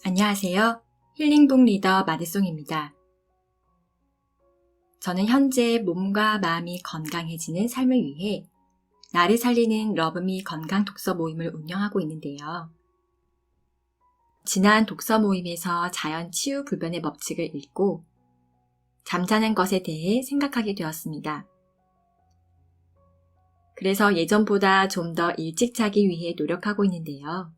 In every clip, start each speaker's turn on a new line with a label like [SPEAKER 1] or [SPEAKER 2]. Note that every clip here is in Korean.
[SPEAKER 1] 안녕하세요. 힐링북 리더 마드송입니다. 저는 현재 몸과 마음이 건강해지는 삶을 위해 나를 살리는 러브미 건강 독서 모임을 운영하고 있는데요. 지난 독서 모임에서 자연 치유 불변의 법칙을 읽고 잠자는 것에 대해 생각하게 되었습니다. 그래서 예전보다 좀 더 일찍 자기 위해 노력하고 있는데요.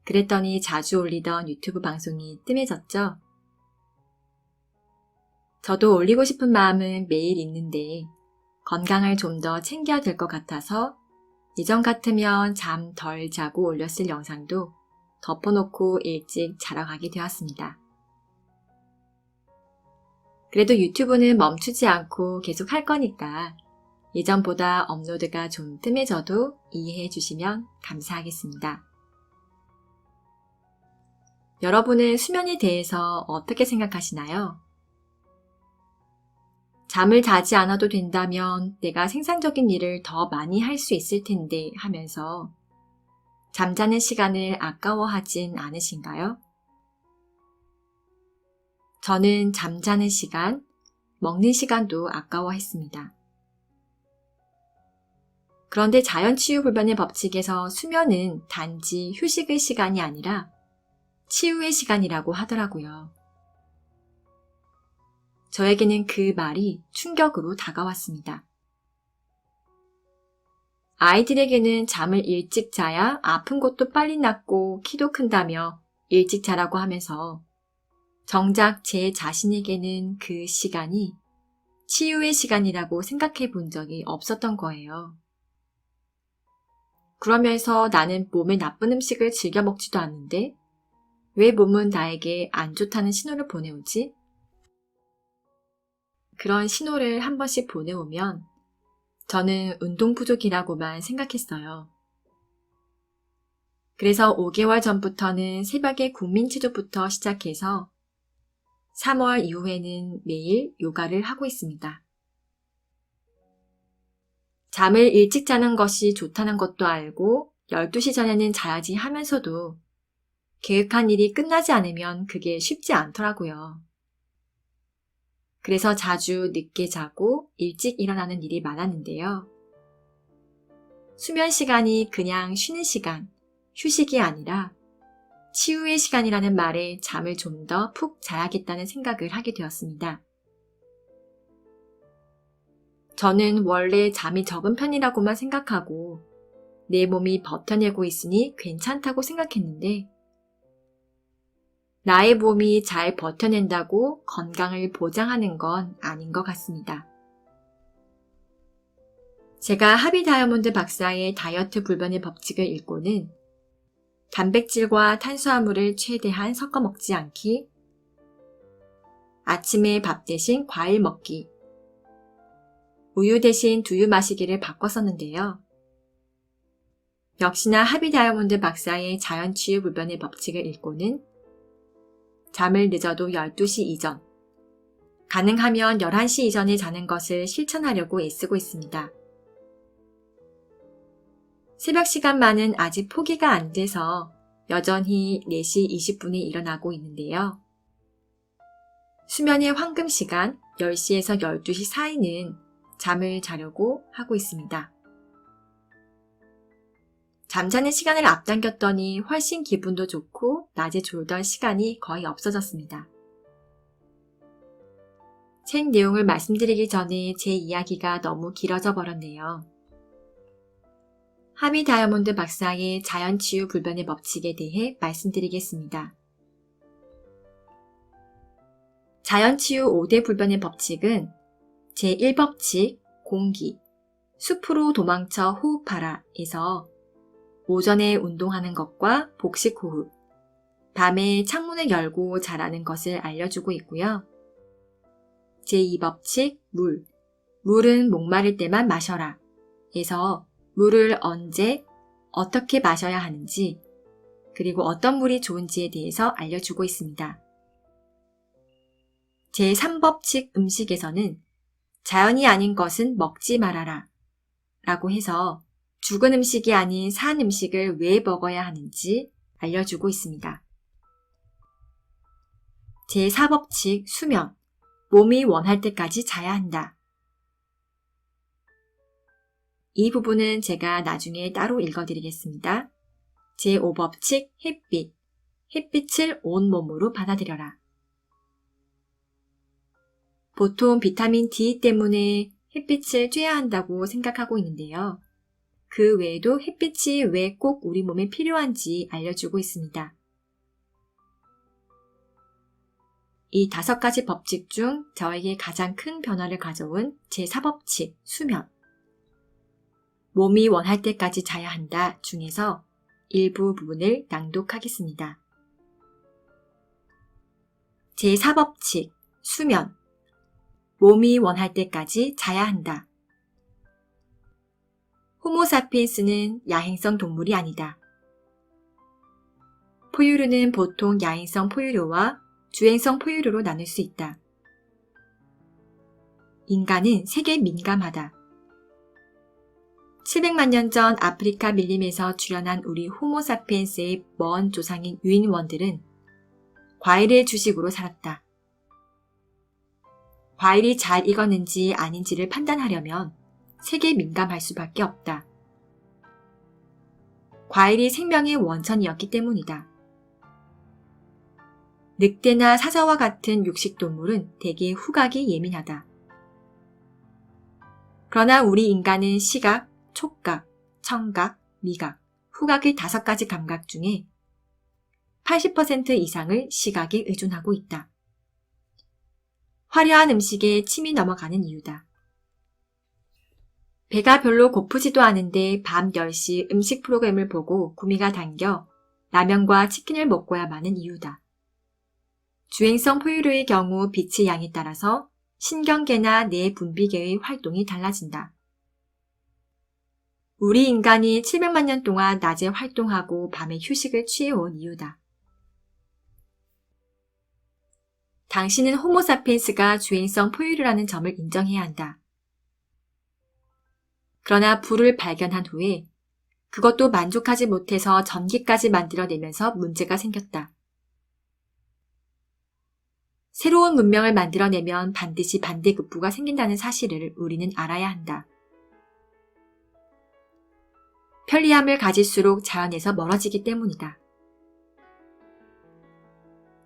[SPEAKER 1] 그랬더니 자주 올리던 유튜브 방송이 뜸해졌죠? 저도 올리고 싶은 마음은 매일 있는데 건강을 좀 더 챙겨야 될 것 같아서 예전 같으면 잠 덜 자고 올렸을 영상도 덮어놓고 일찍 자러 가게 되었습니다. 그래도 유튜브는 멈추지 않고 계속 할 거니까 예전보다 업로드가 좀 뜸해져도 이해해 주시면 감사하겠습니다. 여러분은 수면에 대해서 어떻게 생각하시나요? 잠을 자지 않아도 된다면 내가 생산적인 일을 더 많이 할 수 있을 텐데 하면서 잠자는 시간을 아까워하진 않으신가요? 저는 잠자는 시간, 먹는 시간도 아까워했습니다. 그런데 자연치유불변의 법칙에서 수면은 단지 휴식의 시간이 아니라 치유의 시간이라고 하더라고요. 저에게는 그 말이 충격으로 다가왔습니다. 아이들에게는 잠을 일찍 자야 아픈 것도 빨리 낫고 키도 큰다며 일찍 자라고 하면서 정작 제 자신에게는 그 시간이 치유의 시간이라고 생각해 본 적이 없었던 거예요. 그러면서 나는 몸에 나쁜 음식을 즐겨 먹지도 않는데 왜 몸은 나에게 안 좋다는 신호를 보내오지? 그런 신호를 한 번씩 보내오면 저는 운동 부족이라고만 생각했어요. 그래서 5개월 전부터는 새벽에 국민체조부터 시작해서 3월 이후에는 매일 요가를 하고 있습니다. 잠을 일찍 자는 것이 좋다는 것도 알고 12시 전에는 자야지 하면서도 계획한 일이 끝나지 않으면 그게 쉽지 않더라고요. 그래서 자주 늦게 자고 일찍 일어나는 일이 많았는데요. 수면 시간이 그냥 쉬는 시간, 휴식이 아니라 치유의 시간이라는 말에 잠을 좀 더 푹 자야겠다는 생각을 하게 되었습니다. 저는 원래 잠이 적은 편이라고만 생각하고 내 몸이 버텨내고 있으니 괜찮다고 생각했는데 나의 몸이 잘 버텨낸다고 건강을 보장하는 건 아닌 것 같습니다. 제가 하비 다이아몬드 박사의 다이어트 불변의 법칙을 읽고는 단백질과 탄수화물을 최대한 섞어 먹지 않기, 아침에 밥 대신 과일 먹기, 우유 대신 두유 마시기를 바꿨었는데요. 역시나 하비 다이아몬드 박사의 자연치유 불변의 법칙을 읽고는 잠을 늦어도 12시 이전, 가능하면 11시 이전에 자는 것을 실천하려고 애쓰고 있습니다. 새벽 시간만은 아직 포기가 안 돼서 여전히 4시 20분에 일어나고 있는데요. 수면의 황금 시간 10시에서 12시 사이는 잠을 자려고 하고 있습니다. 잠자는 시간을 앞당겼더니 훨씬 기분도 좋고 낮에 졸던 시간이 거의 없어졌습니다. 책 내용을 말씀드리기 전에 제 이야기가 너무 길어져 버렸네요. 하비 다이아몬드 박사의 자연치유 불변의 법칙에 대해 말씀드리겠습니다. 자연치유 5대 불변의 법칙은 제1법칙 공기, 숲으로 도망쳐 호흡하라 에서 오전에 운동하는 것과 복식 호흡, 밤에 창문을 열고 자라는 것을 알려주고 있고요. 제2법칙 물, 물은 목마를 때만 마셔라 에서 물을 언제, 어떻게 마셔야 하는지, 그리고 어떤 물이 좋은지에 대해서 알려주고 있습니다. 제3법칙 음식에서는 자연이 아닌 것은 먹지 말아라 라고 해서 죽은 음식이 아닌 산 음식을 왜 먹어야 하는지 알려주고 있습니다. 제4법칙 수면. 몸이 원할 때까지 자야 한다. 이 부분은 제가 나중에 따로 읽어드리겠습니다. 제5법칙 햇빛. 햇빛을 온몸으로 받아들여라. 보통 비타민 D 때문에 햇빛을 쬐야 한다고 생각하고 있는데요. 그 외에도 햇빛이 왜 꼭 우리 몸에 필요한지 알려주고 있습니다. 이 5가지 법칙 중 저에게 가장 큰 변화를 가져온 제4법칙 수면. 몸이 원할 때까지 자야 한다 중에서 일부 부분을 낭독하겠습니다. 제4법칙 수면. 몸이 원할 때까지 자야 한다. 호모사피엔스는 야행성 동물이 아니다. 포유류는 보통 야행성 포유류와 주행성 포유류로 나눌 수 있다. 인간은 색에 민감하다. 700만 년 전 아프리카 밀림에서 출현한 우리 호모사피엔스의 먼 조상인 유인원들은 과일을 주식으로 살았다. 과일이 잘 익었는지 아닌지를 판단하려면 색에 민감할 수밖에 없다. 과일이 생명의 원천이었기 때문이다. 늑대나 사자와 같은 육식동물은 대개 후각이 예민하다. 그러나 우리 인간은 시각, 촉각, 청각, 미각, 후각의 5가지 감각 중에 80% 이상을 시각에 의존하고 있다. 화려한 음식에 침이 넘어가는 이유다. 배가 별로 고프지도 않은데 밤 10시 음식 프로그램을 보고 구미가 당겨 라면과 치킨을 먹고야 마는 이유다. 주행성 포유류의 경우 빛의 양에 따라서 신경계나 뇌 분비계의 활동이 달라진다. 우리 인간이 700만 년 동안 낮에 활동하고 밤에 휴식을 취해온 이유다. 당신은 호모사피엔스가 주행성 포유류라는 점을 인정해야 한다. 그러나 불을 발견한 후에 그것도 만족하지 못해서 전기까지 만들어내면서 문제가 생겼다. 새로운 문명을 만들어내면 반드시 반대급부가 생긴다는 사실을 우리는 알아야 한다. 편리함을 가질수록 자연에서 멀어지기 때문이다.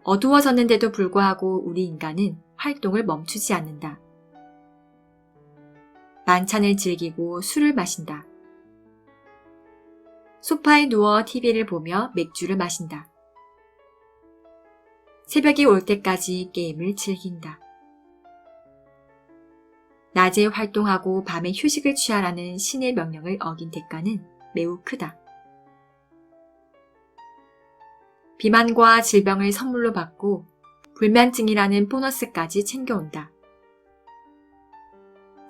[SPEAKER 1] 어두워졌는데도 불구하고 우리 인간은 활동을 멈추지 않는다. 만찬을 즐기고 술을 마신다. 소파에 누워 TV를 보며 맥주를 마신다. 새벽이 올 때까지 게임을 즐긴다. 낮에 활동하고 밤에 휴식을 취하라는 신의 명령을 어긴 대가는 매우 크다. 비만과 질병을 선물로 받고 불면증이라는 보너스까지 챙겨온다.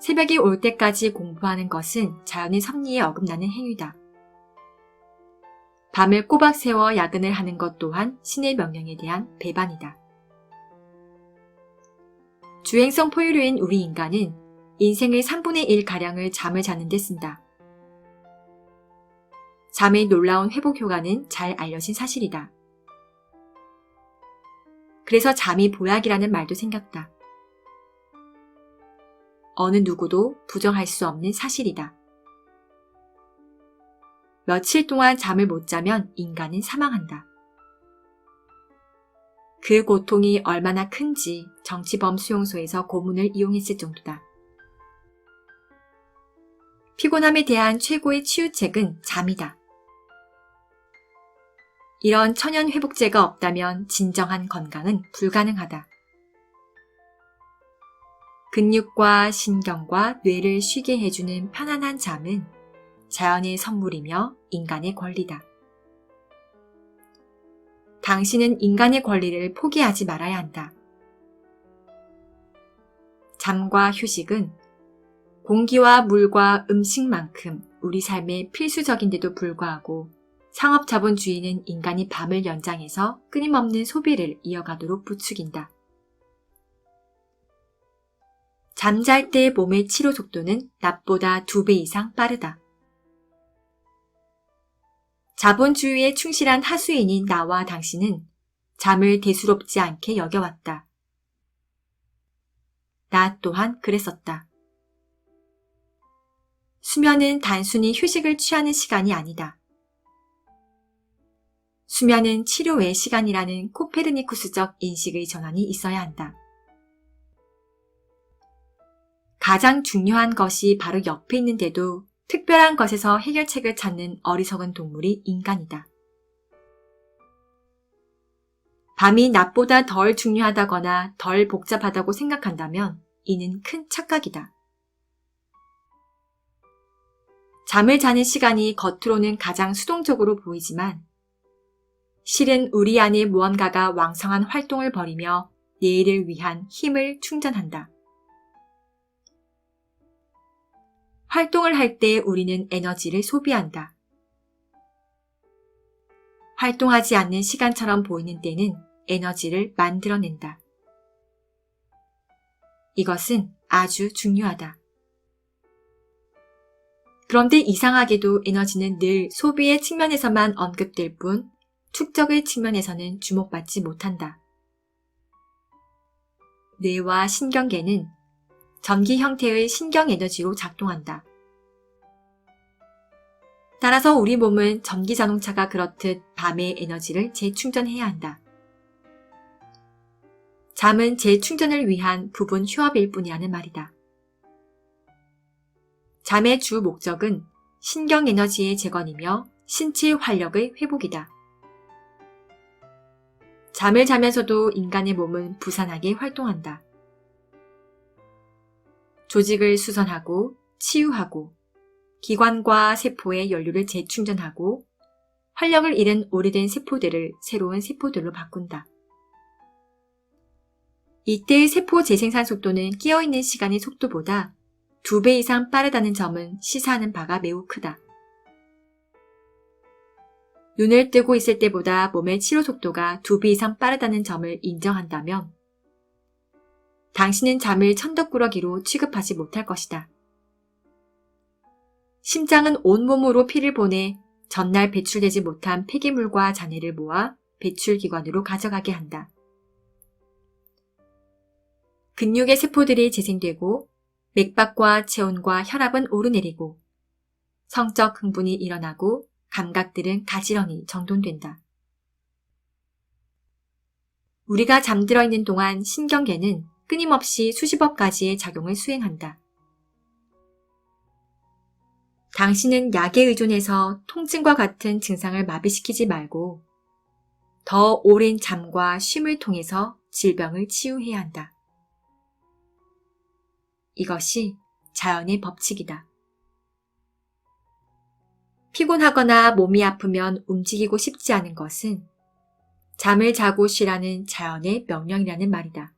[SPEAKER 1] 새벽이 올 때까지 공부하는 것은 자연의 섭리에 어긋나는 행위다. 밤을 꼬박 새워 야근을 하는 것 또한 신의 명령에 대한 배반이다. 주행성 포유류인 우리 인간은 인생의 3분의 1가량을 잠을 자는 데 쓴다. 잠의 놀라운 회복 효과는 잘 알려진 사실이다. 그래서 잠이 보약이라는 말도 생겼다. 어느 누구도 부정할 수 없는 사실이다. 며칠 동안 잠을 못 자면 인간은 사망한다. 그 고통이 얼마나 큰지 정치범 수용소에서 고문을 이용했을 정도다. 피곤함에 대한 최고의 치유책은 잠이다. 이런 천연 회복제가 없다면 진정한 건강은 불가능하다. 근육과 신경과 뇌를 쉬게 해주는 편안한 잠은 자연의 선물이며 인간의 권리다. 당신은 인간의 권리를 포기하지 말아야 한다. 잠과 휴식은 공기와 물과 음식만큼 우리 삶에 필수적인데도 불구하고 상업자본주의는 인간이 밤을 연장해서 끊임없는 소비를 이어가도록 부추긴다. 잠잘 때 몸의 치료 속도는 낮보다 2배 이상 빠르다. 자본주의에 충실한 하수인인 나와 당신은 잠을 대수롭지 않게 여겨왔다. 나 또한 그랬었다. 수면은 단순히 휴식을 취하는 시간이 아니다. 수면은 치료의 시간이라는 코페르니쿠스적 인식의 전환이 있어야 한다. 가장 중요한 것이 바로 옆에 있는데도 특별한 것에서 해결책을 찾는 어리석은 동물이 인간이다. 밤이 낮보다 덜 중요하다거나 덜 복잡하다고 생각한다면 이는 큰 착각이다. 잠을 자는 시간이 겉으로는 가장 수동적으로 보이지만 실은 우리 안에 무언가가 왕성한 활동을 벌이며 내일을 위한 힘을 충전한다. 활동을 할 때 우리는 에너지를 소비한다. 활동하지 않는 시간처럼 보이는 때는 에너지를 만들어낸다. 이것은 아주 중요하다. 그런데 이상하게도 에너지는 늘 소비의 측면에서만 언급될 뿐 축적의 측면에서는 주목받지 못한다. 뇌와 신경계는 전기 형태의 신경 에너지로 작동한다. 따라서 우리 몸은 전기 자동차가 그렇듯 밤에 에너지를 재충전해야 한다. 잠은 재충전을 위한 부분 휴업일 뿐이라는 말이다. 잠의 주 목적은 신경 에너지의 재건이며 신체 활력의 회복이다. 잠을 자면서도 인간의 몸은 부산하게 활동한다. 조직을 수선하고 치유하고 기관과 세포의 연료를 재충전하고 활력을 잃은 오래된 세포들을 새로운 세포들로 바꾼다. 이때의 세포 재생산 속도는 깨어있는 시간의 속도보다 2배 이상 빠르다는 점은 시사하는 바가 매우 크다. 눈을 뜨고 있을 때보다 몸의 치료 속도가 2배 이상 빠르다는 점을 인정한다면 당신은 잠을 천덕꾸러기로 취급하지 못할 것이다. 심장은 온몸으로 피를 보내 전날 배출되지 못한 폐기물과 잔해를 모아 배출기관으로 가져가게 한다. 근육의 세포들이 재생되고 맥박과 체온과 혈압은 오르내리고 성적 흥분이 일어나고 감각들은 가지런히 정돈된다. 우리가 잠들어 있는 동안 신경계는 끊임없이 수십억 가지의 작용을 수행한다. 당신은 약에 의존해서 통증과 같은 증상을 마비시키지 말고 더 오랜 잠과 쉼을 통해서 질병을 치유해야 한다. 이것이 자연의 법칙이다. 피곤하거나 몸이 아프면 움직이고 싶지 않은 것은 잠을 자고 쉬라는 자연의 명령이라는 말이다.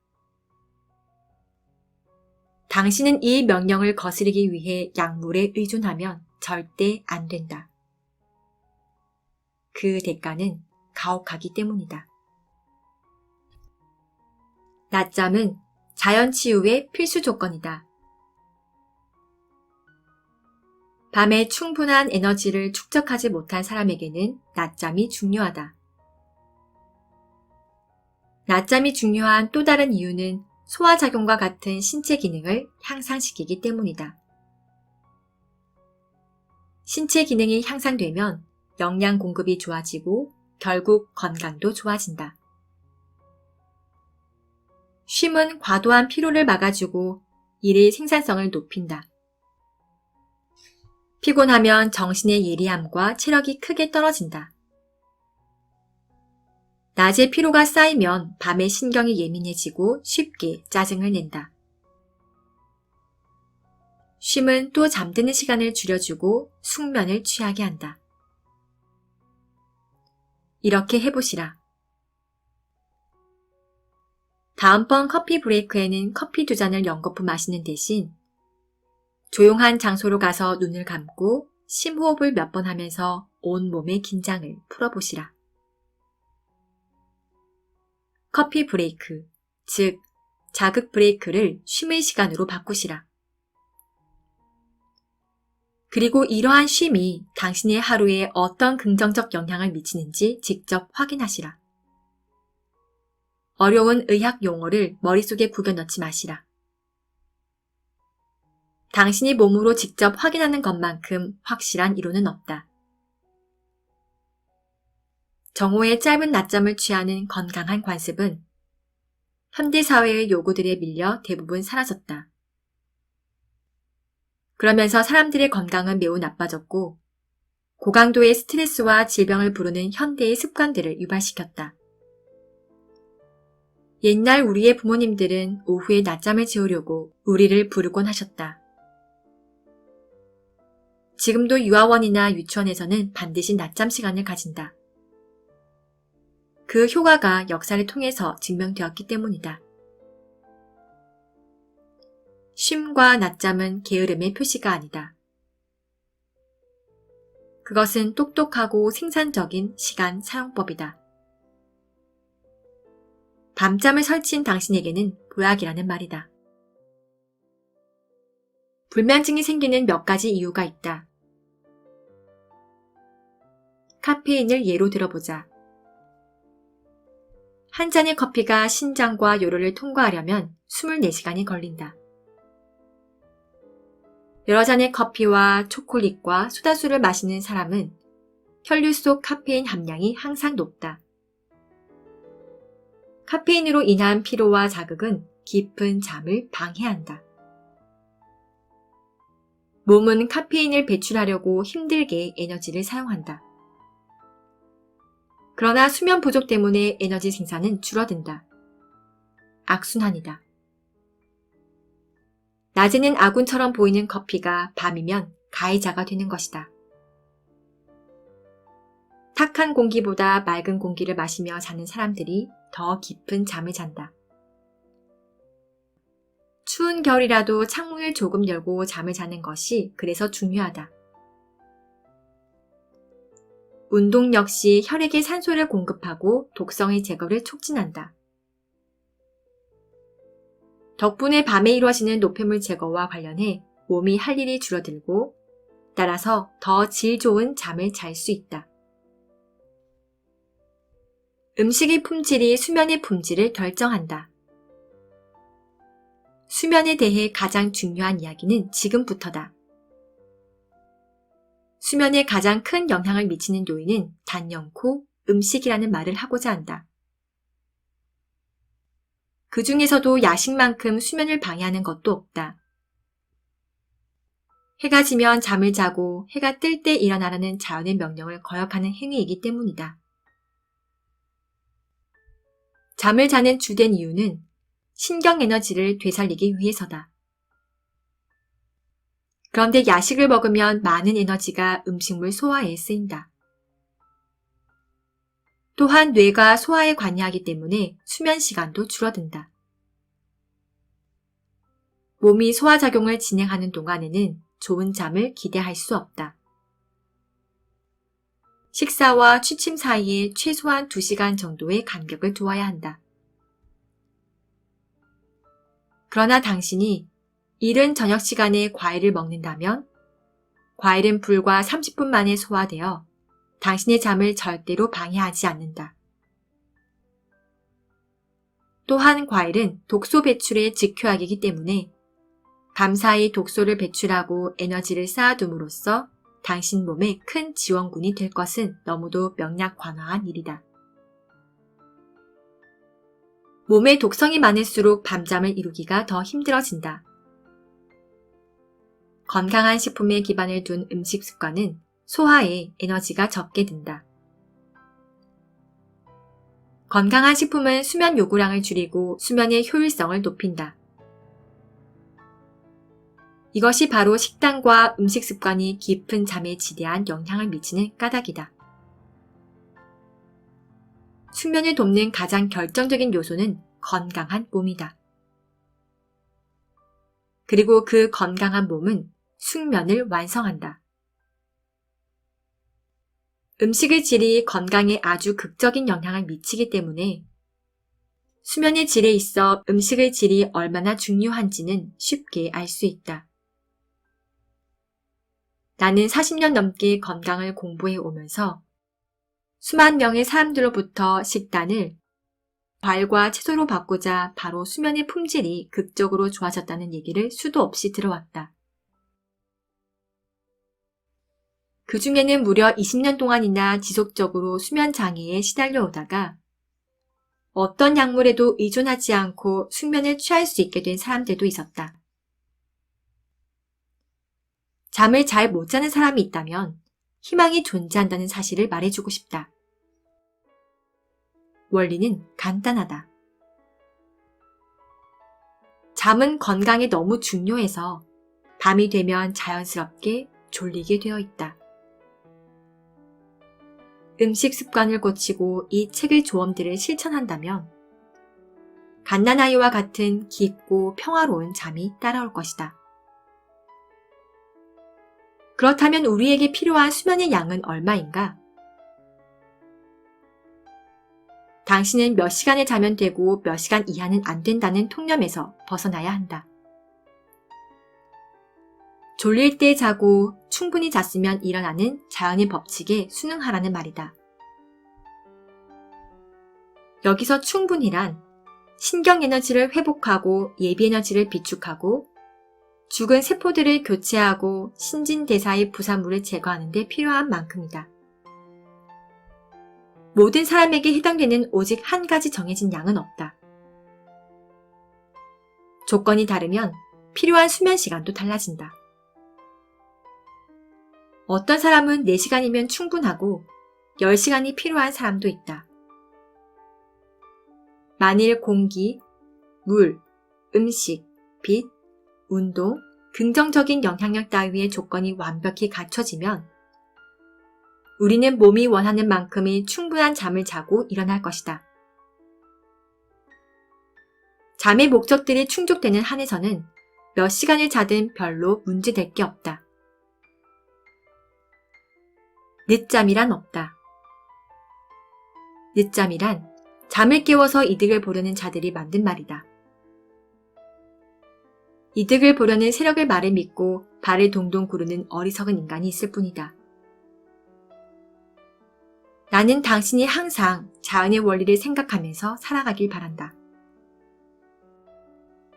[SPEAKER 1] 당신은 이 명령을 거스르기 위해 약물에 의존하면 절대 안 된다. 그 대가는 가혹하기 때문이다. 낮잠은 자연 치유의 필수 조건이다. 밤에 충분한 에너지를 축적하지 못한 사람에게는 낮잠이 중요하다. 낮잠이 중요한 또 다른 이유는 소화작용과 같은 신체 기능을 향상시키기 때문이다. 신체 기능이 향상되면 영양 공급이 좋아지고 결국 건강도 좋아진다. 쉼은 과도한 피로를 막아주고 일의 생산성을 높인다. 피곤하면 정신의 예리함과 체력이 크게 떨어진다. 낮에 피로가 쌓이면 밤에 신경이 예민해지고 쉽게 짜증을 낸다. 쉼은 또 잠드는 시간을 줄여주고 숙면을 취하게 한다. 이렇게 해보시라. 다음번 커피 브레이크에는 커피 2잔을 연거푸 마시는 대신 조용한 장소로 가서 눈을 감고 심호흡을 몇 번 하면서 온몸의 긴장을 풀어보시라. 커피 브레이크, 즉 자극 브레이크를 쉼의 시간으로 바꾸시라. 그리고 이러한 쉼이 당신의 하루에 어떤 긍정적 영향을 미치는지 직접 확인하시라. 어려운 의학 용어를 머릿속에 구겨 넣지 마시라. 당신이 몸으로 직접 확인하는 것만큼 확실한 이론은 없다. 정오의 짧은 낮잠을 취하는 건강한 관습은 현대사회의 요구들에 밀려 대부분 사라졌다. 그러면서 사람들의 건강은 매우 나빠졌고 고강도의 스트레스와 질병을 부르는 현대의 습관들을 유발시켰다. 옛날 우리의 부모님들은 오후에 낮잠을 재우려고 우리를 부르곤 하셨다. 지금도 유아원이나 유치원에서는 반드시 낮잠 시간을 가진다. 그 효과가 역사를 통해서 증명되었기 때문이다. 쉼과 낮잠은 게으름의 표시가 아니다. 그것은 똑똑하고 생산적인 시간 사용법이다. 밤잠을 설친 당신에게는 보약이라는 말이다. 불면증이 생기는 몇 가지 이유가 있다. 카페인을 예로 들어보자. 한 잔의 커피가 신장과 요로를 통과하려면 24시간이 걸린다. 여러 잔의 커피와 초콜릿과 소다수를 마시는 사람은 혈류 속 카페인 함량이 항상 높다. 카페인으로 인한 피로와 자극은 깊은 잠을 방해한다. 몸은 카페인을 배출하려고 힘들게 에너지를 사용한다. 그러나 수면 부족 때문에 에너지 생산은 줄어든다. 악순환이다. 낮에는 아군처럼 보이는 커피가 밤이면 가해자가 되는 것이다. 탁한 공기보다 맑은 공기를 마시며 자는 사람들이 더 깊은 잠을 잔다. 추운 겨울이라도 창문을 조금 열고 잠을 자는 것이 그래서 중요하다. 운동 역시 혈액에 산소를 공급하고 독성의 제거를 촉진한다. 덕분에 밤에 이루어지는 노폐물 제거와 관련해 몸이 할 일이 줄어들고 따라서 더 질 좋은 잠을 잘 수 있다. 음식의 품질이 수면의 품질을 결정한다. 수면에 대해 가장 중요한 이야기는 지금부터다. 수면에 가장 큰 영향을 미치는 요인은 단연코 음식이라는 말을 하고자 한다. 그 중에서도 야식만큼 수면을 방해하는 것도 없다. 해가 지면 잠을 자고 해가 뜰 때 일어나라는 자연의 명령을 거역하는 행위이기 때문이다. 잠을 자는 주된 이유는 신경 에너지를 되살리기 위해서다. 그런데 야식을 먹으면 많은 에너지가 음식물 소화에 쓰인다. 또한 뇌가 소화에 관여하기 때문에 수면 시간도 줄어든다. 몸이 소화작용을 진행하는 동안에는 좋은 잠을 기대할 수 없다. 식사와 취침 사이에 최소한 2시간 정도의 간격을 두어야 한다. 그러나 당신이 이른 저녁 시간에 과일을 먹는다면 과일은 불과 30분 만에 소화되어 당신의 잠을 절대로 방해하지 않는다. 또한 과일은 독소 배출의 직효약이기 때문에 밤사이 독소를 배출하고 에너지를 쌓아둠으로써 당신 몸에 큰 지원군이 될 것은 너무도 명약관화한 일이다. 몸에 독성이 많을수록 밤잠을 이루기가 더 힘들어진다. 건강한 식품에 기반을 둔 음식 습관은 소화에 에너지가 적게 든다. 건강한 식품은 수면 요구량을 줄이고 수면의 효율성을 높인다. 이것이 바로 식단과 음식 습관이 깊은 잠에 지대한 영향을 미치는 까닭이다. 숙면을 돕는 가장 결정적인 요소는 건강한 몸이다. 그리고 그 건강한 몸은 숙면을 완성한다. 음식의 질이 건강에 아주 극적인 영향을 미치기 때문에 수면의 질에 있어 음식의 질이 얼마나 중요한지는 쉽게 알 수 있다. 나는 40년 넘게 건강을 공부해 오면서 수만 명의 사람들로부터 식단을 과일과 채소로 바꾸자 바로 수면의 품질이 극적으로 좋아졌다는 얘기를 수도 없이 들어왔다. 그 중에는 무려 20년 동안이나 지속적으로 수면 장애에 시달려 오다가 어떤 약물에도 의존하지 않고 숙면을 취할 수 있게 된 사람들도 있었다. 잠을 잘 못 자는 사람이 있다면 희망이 존재한다는 사실을 말해주고 싶다. 원리는 간단하다. 잠은 건강에 너무 중요해서 밤이 되면 자연스럽게 졸리게 되어 있다. 음식 습관을 고치고 이 책의 조언들을 실천한다면 갓난아이와 같은 깊고 평화로운 잠이 따라올 것이다. 그렇다면 우리에게 필요한 수면의 양은 얼마인가? 당신은 몇 시간을 자면 되고 몇 시간 이하는 안 된다는 통념에서 벗어나야 한다. 졸릴 때 자고 충분히 잤으면 일어나는 자연의 법칙에 순응하라는 말이다. 여기서 충분히란 신경 에너지를 회복하고 예비 에너지를 비축하고 죽은 세포들을 교체하고 신진대사의 부산물을 제거하는 데 필요한 만큼이다. 모든 사람에게 해당되는 오직 한 가지 정해진 양은 없다. 조건이 다르면 필요한 수면 시간도 달라진다. 어떤 사람은 4시간이면 충분하고 10시간이 필요한 사람도 있다. 만일 공기, 물, 음식, 빛, 운동, 긍정적인 영향력 따위의 조건이 완벽히 갖춰지면 우리는 몸이 원하는 만큼의 충분한 잠을 자고 일어날 것이다. 잠의 목적들이 충족되는 한에서는 몇 시간을 자든 별로 문제될 게 없다. 늦잠이란 없다. 늦잠이란 잠을 깨워서 이득을 보려는 자들이 만든 말이다. 이득을 보려는 세력의 말을 믿고 발을 동동 구르는 어리석은 인간이 있을 뿐이다. 나는 당신이 항상 자연의 원리를 생각하면서 살아가길 바란다.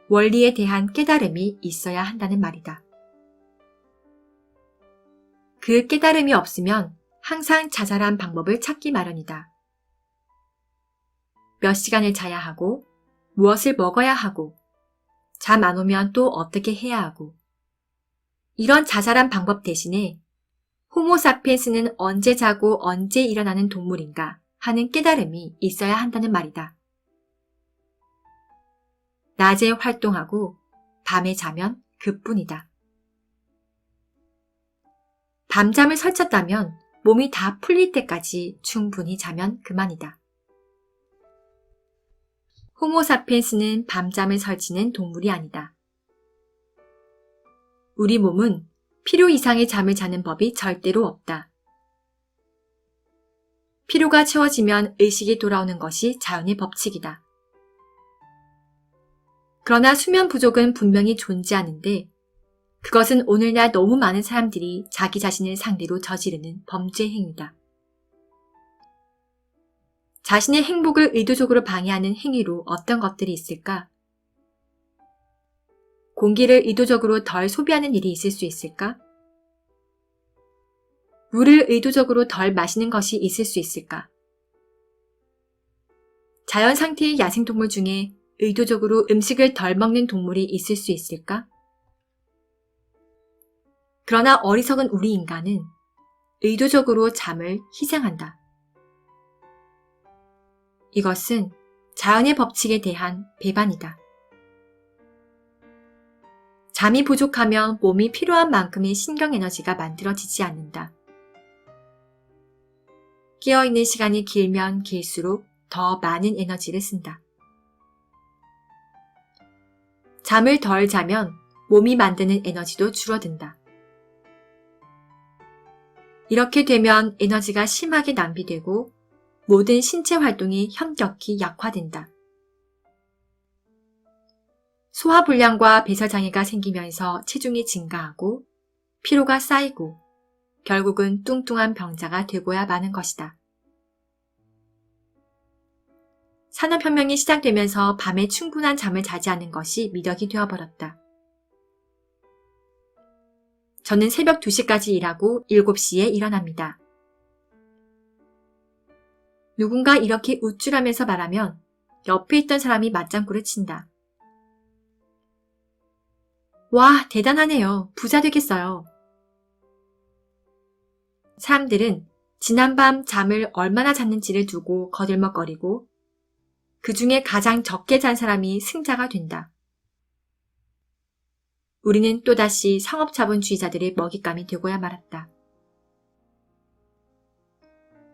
[SPEAKER 1] 원리에 대한 깨달음이 있어야 한다는 말이다. 그 깨달음이 없으면 항상 자잘한 방법을 찾기 마련이다. 몇 시간을 자야 하고, 무엇을 먹어야 하고, 잠 안 오면 또 어떻게 해야 하고, 이런 자잘한 방법 대신에 호모사피엔스는 언제 자고 언제 일어나는 동물인가 하는 깨달음이 있어야 한다는 말이다. 낮에 활동하고 밤에 자면 그뿐이다. 밤잠을 설쳤다면 몸이 다 풀릴 때까지 충분히 자면 그만이다. 호모사피엔스는 밤잠을 설치는 동물이 아니다. 우리 몸은 필요 이상의 잠을 자는 법이 절대로 없다. 피로가 채워지면 의식이 돌아오는 것이 자연의 법칙이다. 그러나 수면 부족은 분명히 존재하는데 그것은 오늘날 너무 많은 사람들이 자기 자신을 상대로 저지르는 범죄 행위다. 자신의 행복을 의도적으로 방해하는 행위로 어떤 것들이 있을까? 공기를 의도적으로 덜 소비하는 일이 있을 수 있을까? 물을 의도적으로 덜 마시는 것이 있을 수 있을까? 자연 상태의 야생동물 중에 의도적으로 음식을 덜 먹는 동물이 있을 수 있을까? 그러나 어리석은 우리 인간은 의도적으로 잠을 희생한다. 이것은 자연의 법칙에 대한 배반이다. 잠이 부족하면 몸이 필요한 만큼의 신경에너지가 만들어지지 않는다. 깨어있는 시간이 길면 길수록 더 많은 에너지를 쓴다. 잠을 덜 자면 몸이 만드는 에너지도 줄어든다. 이렇게 되면 에너지가 심하게 낭비되고 모든 신체 활동이 현격히 약화된다. 소화불량과 배설장애가 생기면서 체중이 증가하고 피로가 쌓이고 결국은 뚱뚱한 병자가 되고야 마는 것이다. 산업혁명이 시작되면서 밤에 충분한 잠을 자지 않는 것이 미덕이 되어버렸다. 저는 새벽 2시까지 일하고 7시에 일어납니다. 누군가 이렇게 우쭐하면서 말하면 옆에 있던 사람이 맞장구를 친다. 와, 대단하네요. 부자 되겠어요. 사람들은 지난밤 잠을 얼마나 잤는지를 두고 거들먹거리고 그 중에 가장 적게 잔 사람이 승자가 된다. 우리는 또다시 상업자본주의자들의 먹잇감이 되고야 말았다.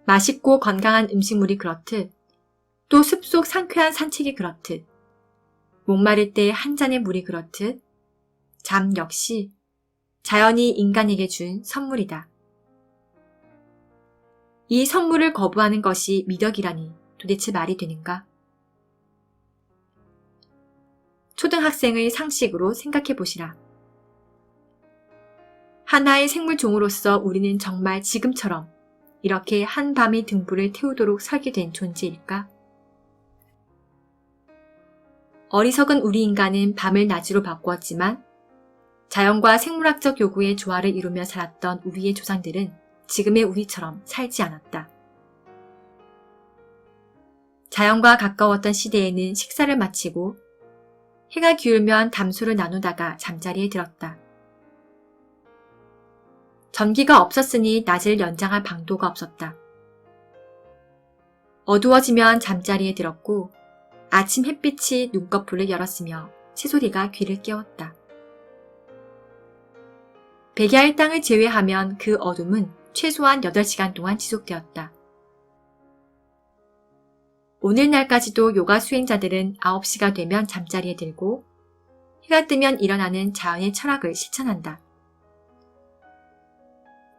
[SPEAKER 1] 맛있고 건강한 음식물이 그렇듯 또 숲속 상쾌한 산책이 그렇듯 목마를 때 한 잔의 물이 그렇듯 잠 역시 자연이 인간에게 준 선물이다. 이 선물을 거부하는 것이 미덕이라니 도대체 말이 되는가? 초등학생의 상식으로 생각해 보시라. 하나의 생물종으로서 우리는 정말 지금처럼 이렇게 한밤의 등불을 태우도록 설계된 존재일까? 어리석은 우리 인간은 밤을 낮으로 바꾸었지만 자연과 생물학적 요구의 조화를 이루며 살았던 우리의 조상들은 지금의 우리처럼 살지 않았다. 자연과 가까웠던 시대에는 식사를 마치고 해가 기울면 담소를 나누다가 잠자리에 들었다. 전기가 없었으니 낮을 연장할 방도가 없었다. 어두워지면 잠자리에 들었고 아침 햇빛이 눈꺼풀을 열었으며 새소리가 귀를 깨웠다. 백야의 땅을 제외하면 그 어둠은 최소한 8시간 동안 지속되었다. 오늘날까지도 요가 수행자들은 9시가 되면 잠자리에 들고 해가 뜨면 일어나는 자연의 철학을 실천한다.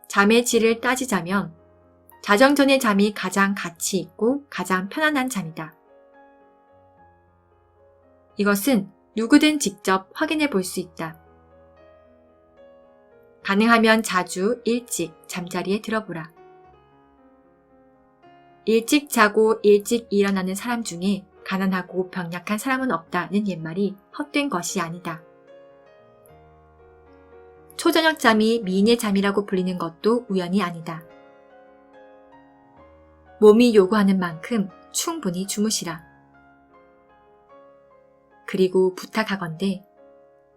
[SPEAKER 1] 잠의 질을 따지자면 자정 전의 잠이 가장 가치 있고 가장 편안한 잠이다. 이것은 누구든 직접 확인해 볼 수 있다. 가능하면 자주 일찍 잠자리에 들어보라. 일찍 자고 일찍 일어나는 사람 중에 가난하고 병약한 사람은 없다는 옛말이 헛된 것이 아니다. 초저녁 잠이 미인의 잠이라고 불리는 것도 우연이 아니다. 몸이 요구하는 만큼 충분히 주무시라. 그리고 부탁하건대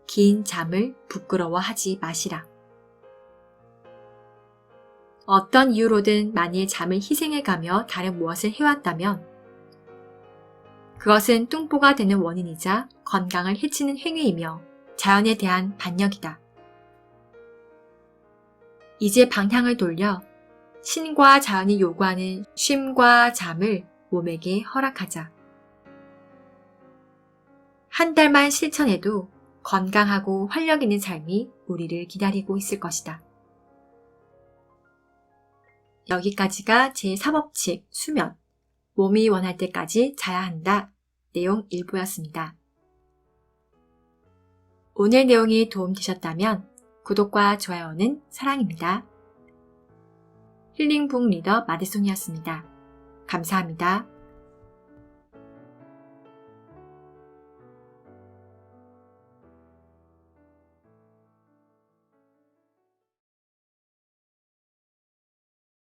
[SPEAKER 1] 긴 잠을 부끄러워하지 마시라. 어떤 이유로든 만일 잠을 희생해가며 다른 무엇을 해왔다면 그것은 뚱보가 되는 원인이자 건강을 해치는 행위이며 자연에 대한 반역이다. 이제 방향을 돌려 신과 자연이 요구하는 쉼과 잠을 몸에게 허락하자. 한 달만 실천해도 건강하고 활력 있는 삶이 우리를 기다리고 있을 것이다. 여기까지가 제3법칙 수면, 몸이 원할 때까지 자야 한다 내용 일부였습니다. 오늘 내용이 도움되셨다면 구독과 좋아요는 사랑입니다. 힐링북 리더 마디송이었습니다. 감사합니다.